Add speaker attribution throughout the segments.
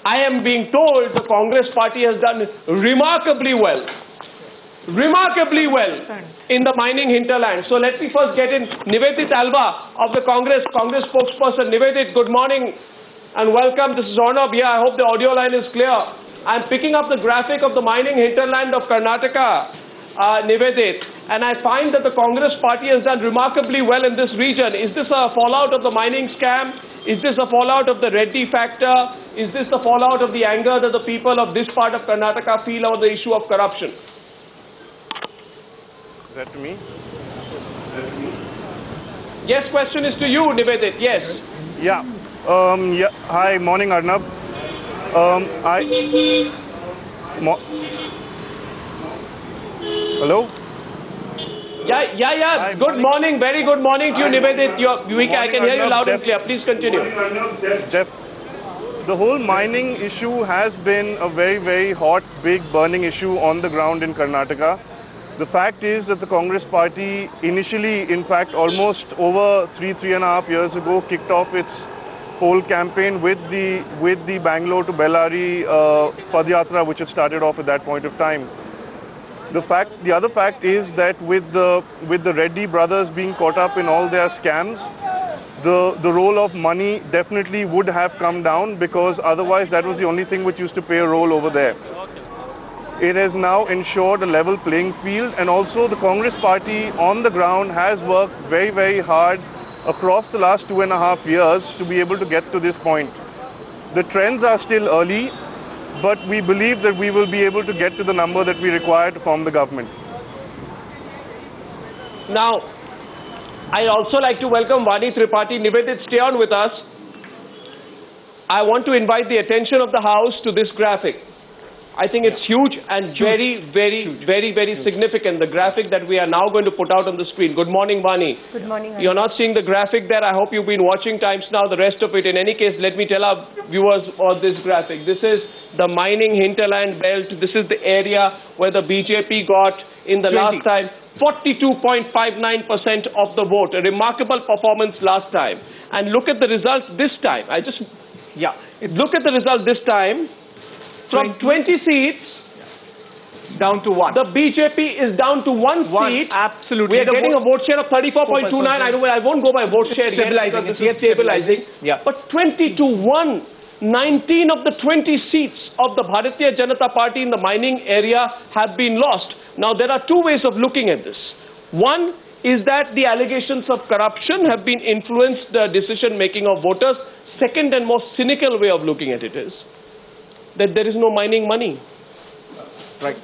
Speaker 1: I am being told the Congress party has done remarkably well in the mining hinterland. So let me first get in NivedithAlva of the Congress spokesperson. Nivedith, good morning and welcome. This is Arnab here. I hope the audio line is clear. I'm picking up the graphic of the mining hinterland of Karnataka, Nivedith, and I find that the Congress party has done remarkably well in this region. Is this a fallout of the mining scam? Is this a fallout of the Reddy factor? Is this the fallout of the anger that the people of this part of Karnataka feel over the issue of corruption?
Speaker 2: Is that to me?
Speaker 1: Yes, question is to you, Nivedith. Yes.
Speaker 2: Yeah. Hi, morning, Arnab. Hello?
Speaker 1: Yeah.
Speaker 2: Hi,
Speaker 1: good morning. Very good morning to you, Nivedith. I can hear you loud and clear. Please continue.
Speaker 2: The whole mining issue has been a very, very hot, big, burning issue on the ground in Karnataka. The fact is that the Congress party initially, in fact, almost over three and a half years ago, kicked off its whole campaign with the Bangalore to Bellary Padyatra, which had started off at that point of time. The other fact is that with the Reddy brothers being caught up in all their scams, the role of money definitely would have come down, because otherwise that was the only thing which used to play a role over there. It has now ensured a level playing field, and also the Congress party on the ground has worked very, very hard across the last 2.5 years to be able to get to this point. The trends are still early, but we believe that we will be able to get to the number that we require to form the government.
Speaker 1: Now, I'd also like to welcome Vani Tripathi. Nivedith, stay on with us. I want to invite the attention of the House to this graphic. I think it's huge and very significant, the graphic that we are now going to put out on the screen. Good morning, Vani.
Speaker 3: Good morning.
Speaker 1: You're not seeing the graphic there. I hope you've been watching Times Now, the rest of it. In any case, let me tell our viewers about this graphic. This is the mining hinterland belt. This is the area where the BJP got in the last time 42.59% of the vote. A remarkable performance last time. And look at the results this time. Look at the result this time. From 20 seats,
Speaker 3: down to 1.
Speaker 1: The BJP is down to one seat.
Speaker 3: Absolutely.
Speaker 1: We are getting a vote share of 34.29. I won't go by vote share
Speaker 3: stabilizing.
Speaker 1: Yet, stabilizing.
Speaker 3: Yeah.
Speaker 1: But 20 to 1, 19 of the 20 seats of the Bharatiya Janata Party in the mining area have been lost. Now, there are two ways of looking at this. One is that the allegations of corruption have been influenced the decision-making of voters. Second and most cynical way of looking at it is that there is no mining money.
Speaker 3: Right.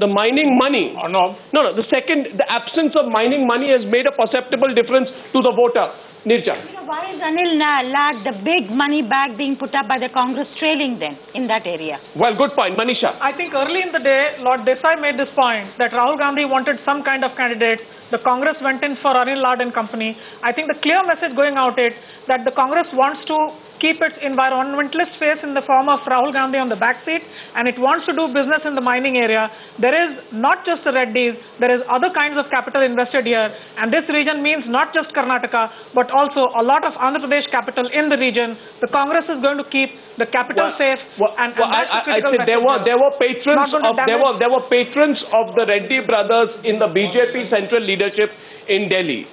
Speaker 1: The mining money.
Speaker 3: No.
Speaker 1: The absence of mining money has made a perceptible difference to the voter. Nirja.
Speaker 4: Why is Anil Lag, the big money bag being put up by the Congress, trailing then in that area?
Speaker 1: Well, good point. Manisha.
Speaker 5: I think early in the day, Lord Desai made this point that Rahul Gandhi wanted some kind of candidate. The Congress went in for Anil Lad and company. I think the clear message going out is that the Congress wants to keep its environmentalist face in the form of Rahul Gandhi on the back seat, and it wants to do business in the mining area. There is not just the Reddys, there is other kinds of capital invested here, and this region means not just Karnataka, but also a lot of Andhra Pradesh capital in the region. The Congress is going to keep the capital safe, and that's the critical message.
Speaker 1: There were patrons of the Reddy brothers in the BJP central leadership in Delhi.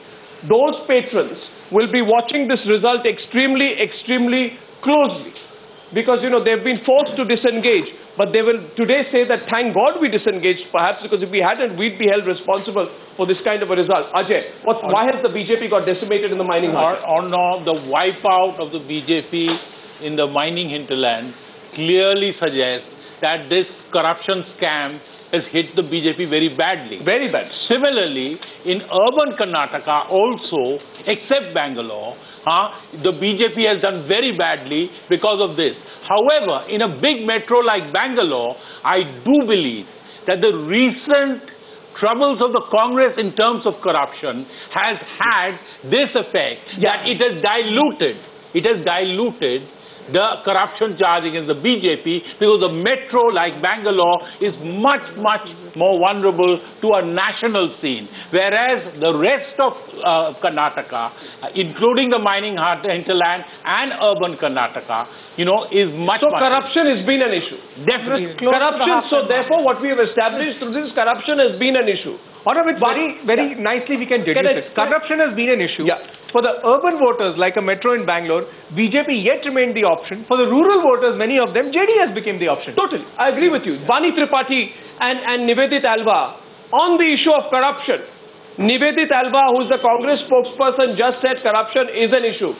Speaker 1: Those patrons will be watching this result extremely closely, because they've been forced to disengage, but they will today say that thank God we disengaged, perhaps, because if we hadn't, we'd be held responsible for this kind of a result. Ajay, why has the BJP got decimated in the mining market?
Speaker 6: Or no, the wipeout of the BJP in the mining hinterland clearly suggests that this corruption scam has hit the BJP very badly.
Speaker 1: Very bad.
Speaker 6: Similarly, in urban Karnataka also, except Bangalore, the BJP has done very badly because of this. However, in a big metro like Bangalore, I do believe that the recent troubles of the Congress in terms of corruption has had this effect, that it has diluted it has diluted the corruption charge against the BJP, because the metro like Bangalore is much more vulnerable to a national scene, whereas the rest of Karnataka, including the mining hinterland and urban Karnataka, is much.
Speaker 1: So corruption has been an issue.
Speaker 6: Definitely.
Speaker 1: Corruption. So therefore, what we have established through this, corruption has been an issue.
Speaker 3: Honorable, very nicely we can deduce it. Corruption has been an issue.
Speaker 1: Yeah.
Speaker 3: For the urban voters, like a metro in Bangalore, BJP yet remained the option. For the rural voters, many of them, JDS became the option.
Speaker 1: Totally. I agree with you. Vani Tripathi and NivedithAlva on the issue of corruption. NivedithAlva, who is the Congress spokesperson, just said corruption is an issue.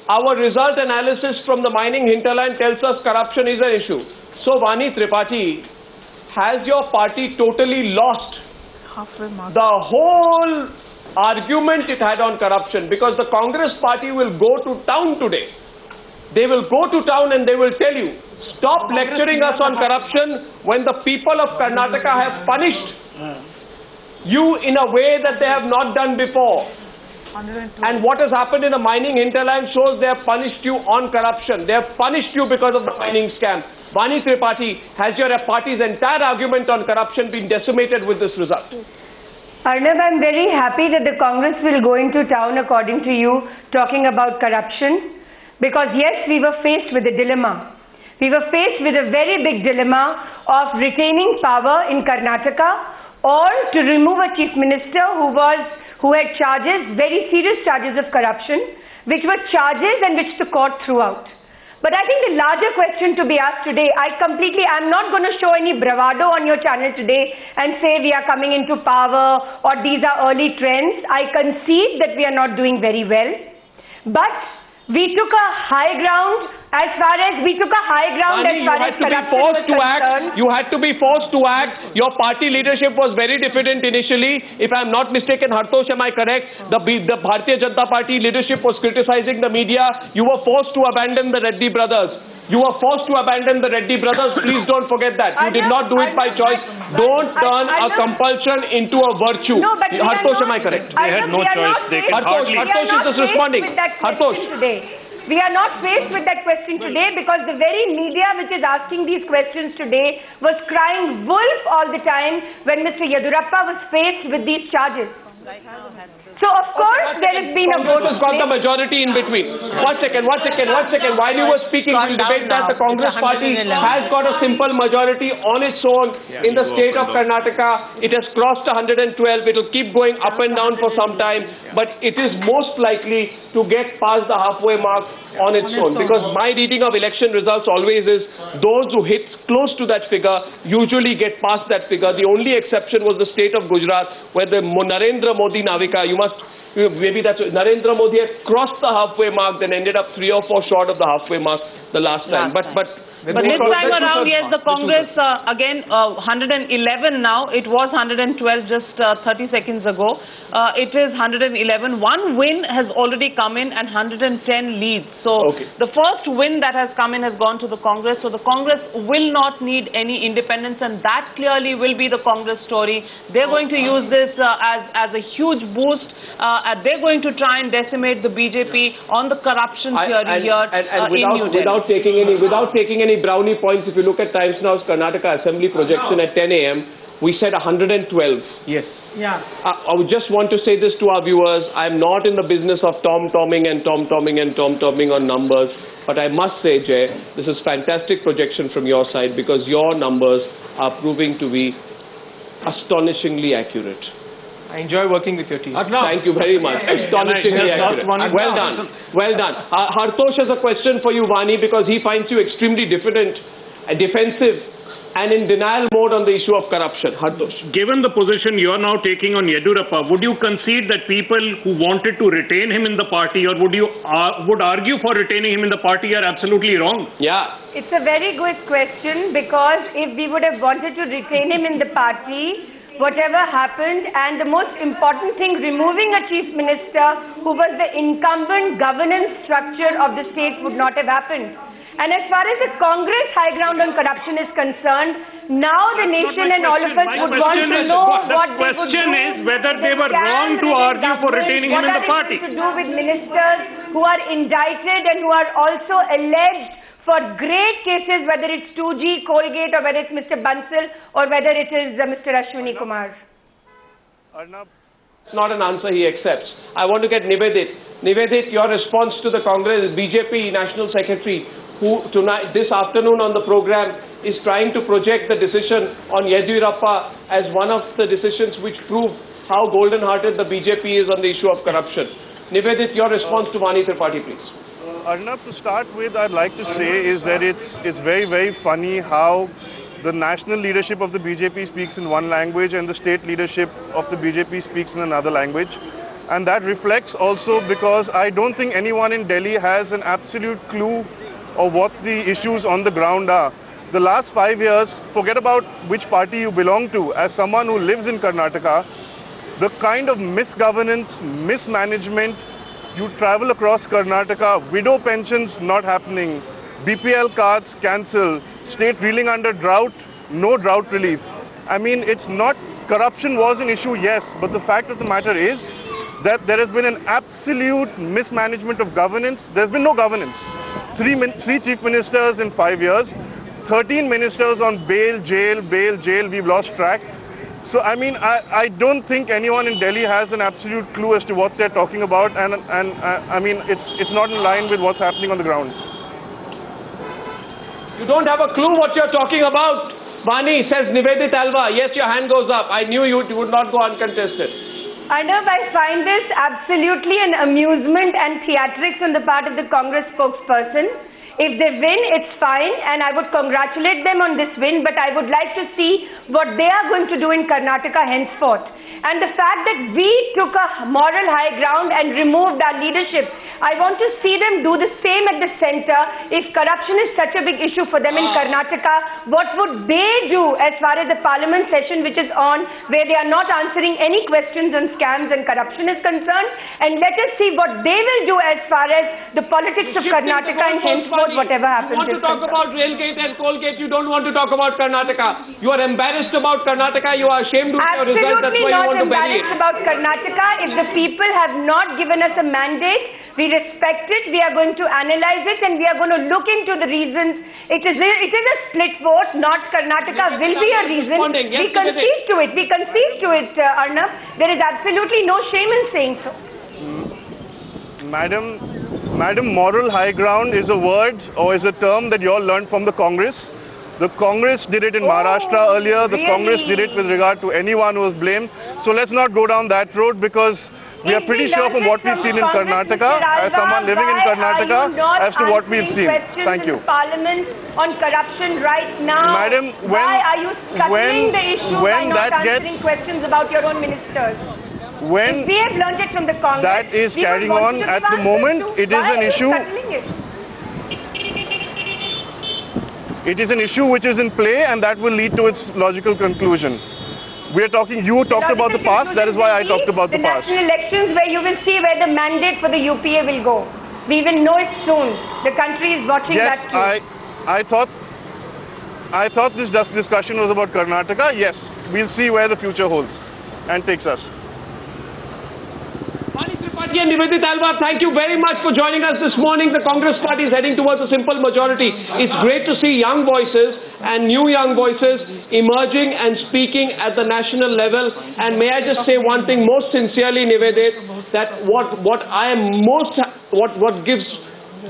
Speaker 1: Our result analysis from the mining hinterland tells us corruption is an issue. So Vani Tripathi, has your party totally lost the whole argument it had on corruption? Because the Congress party will go to town today. They will go to town and they will tell you, stop lecturing us on corruption when the people of Karnataka have punished you in a way that they have not done before. And what has happened in the mining hinterland shows they have punished you on corruption. They have punished you because of the mining scam. Vani Tripathi, has your party's entire argument on corruption been decimated with this result?
Speaker 7: Arnab, I'm very happy that the Congress will go into town, according to you, talking about corruption. Because yes, we were faced with a dilemma. We were faced with a very big dilemma of retaining power in Karnataka or to remove a chief minister who had charges, very serious charges of corruption, which were charges and which the court threw out. But I think the larger question to be asked today, I'm not going to show any bravado on your channel today and say we are coming into power or these are early trends. I concede that we are not doing very well. But we took a high ground as far as corruption was concerned.
Speaker 1: You had to be forced to act. Your party leadership was very diffident initially. If I'm not mistaken, Hartosh, am I correct? The Bharatiya Janata Party leadership was criticizing the media. You were forced to abandon the Reddy brothers. Please don't forget that. You did not do it by choice. Don't turn a compulsion into a virtue.
Speaker 7: No, but
Speaker 1: Hartosh, am I correct?
Speaker 7: They had no choice.
Speaker 1: Hartosh is just responding.
Speaker 7: Hartosh. We are not faced with that question today because the very media which is asking these questions today was crying wolf all the time when Mr. Yedurappa was faced with these charges. So of course there has been a vote.
Speaker 1: Congress has got the majority in between. One second. While you were speaking, we'll debate that. The Congress party has got a simple majority on its own in the state of Karnataka. It has crossed 112. It will keep going up and down for some time, but it is most likely to get past the halfway mark on its own. Because my reading of election results always is those who hit close to that figure usually get past that figure. The only exception was the state of Gujarat, where the Narendra Modi Navika, maybe that's Narendra Modi had crossed the halfway mark, then ended up 3 or 4 short of the halfway mark the last time. But
Speaker 8: this time around, yes, the Congress again 111 now. It was 112 just 30 seconds ago. It is 111. One win has already come in and 110 leads. So the first win that has come in has gone to the Congress. So the Congress will not need any independence, and that clearly will be the Congress story. They're going to use this as a huge boost. They're going to try and decimate the BJP on the corruption theory
Speaker 1: without taking any brownie points. If you look at Times Now's Karnataka Assembly projection at 10 a.m., we said 112.
Speaker 3: Yes.
Speaker 1: Yeah. I would just want to say this to our viewers. I'm not in the business of tom-tomming on numbers. But I must say, Jay, this is fantastic projection from your side because your numbers are proving to be astonishingly accurate.
Speaker 3: I enjoy working with your team.
Speaker 1: Thank you very much. Astonishingly accurate. Well done. Well done. Hartosh has a question for you, Vani, because he finds you extremely defensive and in denial mode on the issue of corruption. Hartosh.
Speaker 9: Given the position you are now taking on Yedurappa, would you concede that people who wanted to retain him in the party or would argue for retaining him in the party are absolutely wrong?
Speaker 1: Yeah.
Speaker 7: It's a very good question because if we would have wanted to retain him in the party, whatever happened, and the most important thing, removing a chief minister who was the incumbent governance structure of the state would not have happened. And as far as the Congress high ground on corruption is concerned, now the nation and all of us would want to know what they would do.
Speaker 9: The question is whether they were wrong to argue for retaining him in the party.
Speaker 7: What are they going to do with ministers who are indicted and who are also alleged for great cases, whether it's 2G, Colgate, or whether it's Mr. Bansal, or whether it is Mr. Ashwini Kumar.
Speaker 2: Arnab.
Speaker 1: It's not an answer he accepts. I want to get Nivedith. Nivedith, your response to the Congress BJP National Secretary, who this afternoon on the program is trying to project the decision on Yediyurappa as one of the decisions which prove how golden-hearted the BJP is on the issue of corruption. Nivedith, your response to Vani Tripathi, please.
Speaker 2: Arnab, to start with, I'd like to say is that it's very, very funny how the national leadership of the BJP speaks in one language and the state leadership of the BJP speaks in another language. And that reflects also because I don't think anyone in Delhi has an absolute clue of what the issues on the ground are. The last 5 years, forget about which party you belong to, as someone who lives in Karnataka, the kind of misgovernance, mismanagement, you travel across Karnataka, widow pensions not happening, BPL cards cancelled, state reeling under drought, no drought relief. I mean, it's not, corruption was an issue, yes, but the fact of the matter is that there has been an absolute mismanagement of governance. There's been no governance. Three chief ministers in 5 years, 13 ministers on bail, jail, we've lost track. So, I mean, I don't think anyone in Delhi has an absolute clue as to what they're talking about, and I mean, it's not in line with what's happening on the ground.
Speaker 1: You don't have a clue what you're talking about. Vani, says NivedithAlva. Yes, your hand goes up. I knew you would not go uncontested.
Speaker 7: Arnab, I find this absolutely an amusement and theatrics on the part of the Congress spokesperson. If they win, it's fine, and I would congratulate them on this win, but I would like to see what they are going to do in Karnataka henceforth. And the fact that we took a moral high ground and removed our leadership, I want to see them do the same at the center. If corruption is such a big issue for them in Karnataka, what would they do as far as the parliament session which is on, where they are not answering any questions on scams and corruption is concerned? And let us see what they will do as far as the politics of Karnataka and henceforth whatever happens.
Speaker 1: You want to talk about Railgate and Colgate, you don't want to talk about Karnataka. You are embarrassed about Karnataka, you are ashamed of your results, that's why you want to bury it.
Speaker 7: Absolutely not embarrassed about Karnataka. If the people have not given us a mandate, we respect it, we are going to analyze it, and we are going to look into the reasons. It is a split vote, not Karnataka will be a reason. We concede to it, Arnab. There is absolutely no shame in saying so.
Speaker 2: Madam, moral high ground is a word or is a term that you all learned from the Congress. The Congress did it in Maharashtra earlier. The Congress did it with regard to anyone who was blamed. So let's not go down that road, because we are pretty sure from what we've seen in Karnataka, as someone living in Karnataka, as to what we've seen. Thank you.
Speaker 7: Parliament on corruption right now.
Speaker 2: Madam,
Speaker 7: why are you scuttling the issue by not answering questions about your own ministers?
Speaker 2: When
Speaker 7: we have learned it from the Congress,
Speaker 2: that is carrying on at the moment, it is an issue. It is an issue which is in play, and that will lead to its logical conclusion. We are talking. You talked about the past. That is why I talked about the past.
Speaker 7: The national elections, where you will see where the mandate for the UPA will go. We will know it soon. The country is watching that too.
Speaker 2: Yes, I thought this discussion was about Karnataka. Yes, we'll see where the future holds and takes us.
Speaker 1: Vani Tripathi and NivedithAlva, thank you very much for joining us this morning. The Congress party is heading towards a simple majority. It's great to see young voices and new young voices emerging and speaking at the national level. And may I just say one thing most sincerely, Nivedith, that what gives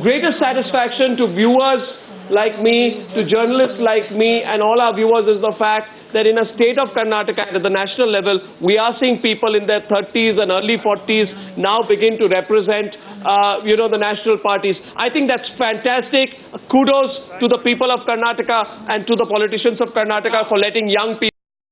Speaker 1: greatest satisfaction to viewers like me, to journalists like me and all our viewers is the fact that in a state of Karnataka at the national level, we are seeing people in their 30s and early 40s now begin to represent, the national parties. I think that's fantastic. Kudos to the people of Karnataka and to the politicians of Karnataka for letting young people